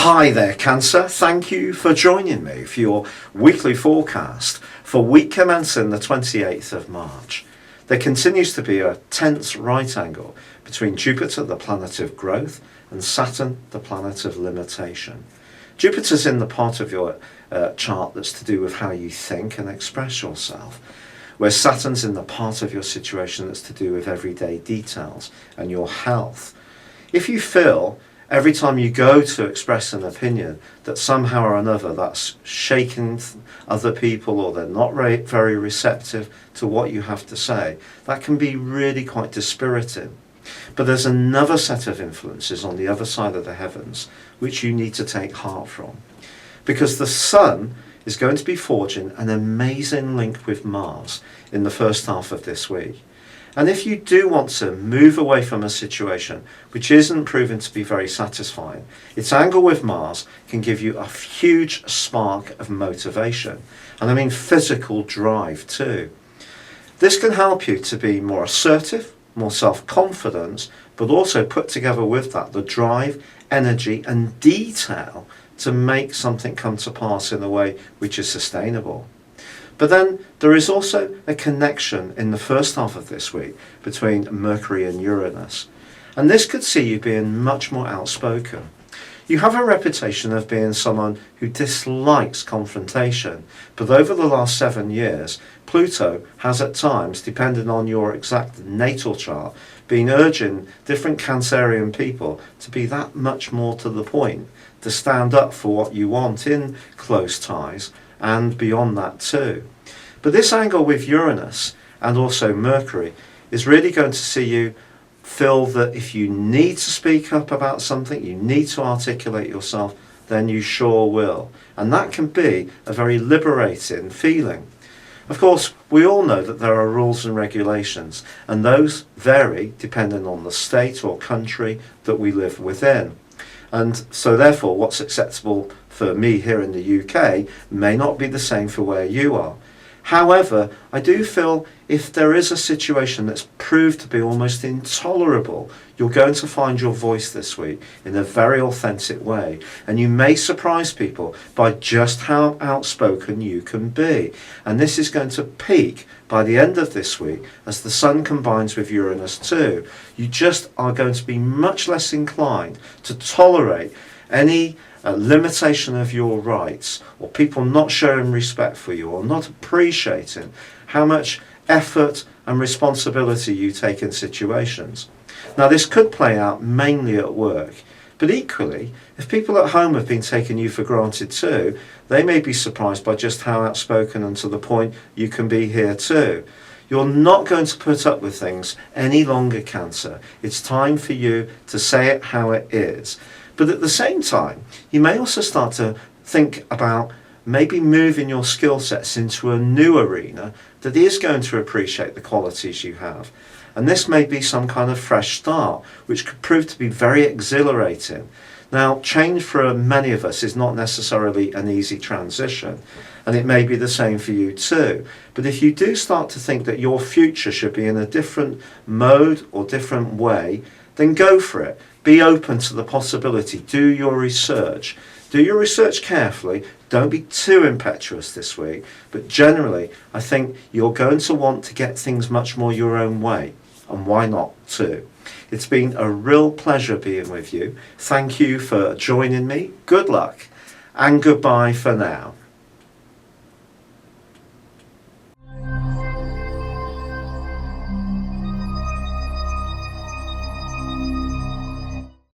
Hi there, Cancer. Thank you for joining me for your weekly forecast for week commencing the 28th of March. There continues to be a tense right angle between Jupiter, the planet of growth, and Saturn, the planet of limitation. Jupiter's in the part of your chart that's to do with how you think and express yourself, where Saturn's in the part of your situation that's to do with everyday details and your health. If you feel every time you go to express an opinion that somehow or another that's shaking other people, or they're not very receptive to what you have to say, that can be really quite dispiriting. But there's another set of influences on the other side of the heavens which you need to take heart from, because the Sun is going to be forging an amazing link with Mars in the first half of this week. And if you do want to move away from a situation which isn't proven to be very satisfying, its angle with Mars can give you a huge spark of motivation, and I mean physical drive too. This can help you to be more assertive, more self-confident, but also put together with that the drive, energy and detail to make something come to pass in a way which is sustainable. But then there is also a connection in the first half of this week between Mercury and Uranus. And this could see you being much more outspoken. You have a reputation of being someone who dislikes confrontation, but over the last 7 years, Pluto has at times, depending on your exact natal chart, been urging different Cancerian people to be that much more to the point, to stand up for what you want in close ties, and beyond that too. But this angle with Uranus and also Mercury is really going to see you feel that if you need to speak up about something, you need to articulate yourself, then you sure will. And that can be a very liberating feeling. Of course, we all know that there are rules and regulations, and those vary depending on the state or country that we live within. And so therefore what's acceptable for me here in the UK may not be the same for where you are. However, I do feel if there is a situation that's proved to be almost intolerable, you're going to find your voice this week in a very authentic way. And you may surprise people by just how outspoken you can be. And this is going to peak by the end of this week as the Sun combines with Uranus too. You just are going to be much less inclined to tolerate any limitation of your rights, or people not showing respect for you, or not appreciating how much effort and responsibility you take in situations. Now this could play out mainly at work, but equally, if people at home have been taking you for granted too, they may be surprised by just how outspoken and to the point you can be here too. You're not going to put up with things any longer, Cancer. It's time for you to say it how it is. But at the same time, you may also start to think about maybe moving your skill sets into a new arena that is going to appreciate the qualities you have. And this may be some kind of fresh start, which could prove to be very exhilarating. Now, change for many of us is not necessarily an easy transition, and it may be the same for you too. But if you do start to think that your future should be in a different mode or different way, then go for it. Be open to the possibility. Do your research. Do your research carefully. Don't be too impetuous this week. But generally, I think you're going to want to get things much more your own way. And why not too? It's been a real pleasure being with you. Thank you for joining me. Good luck and goodbye for now.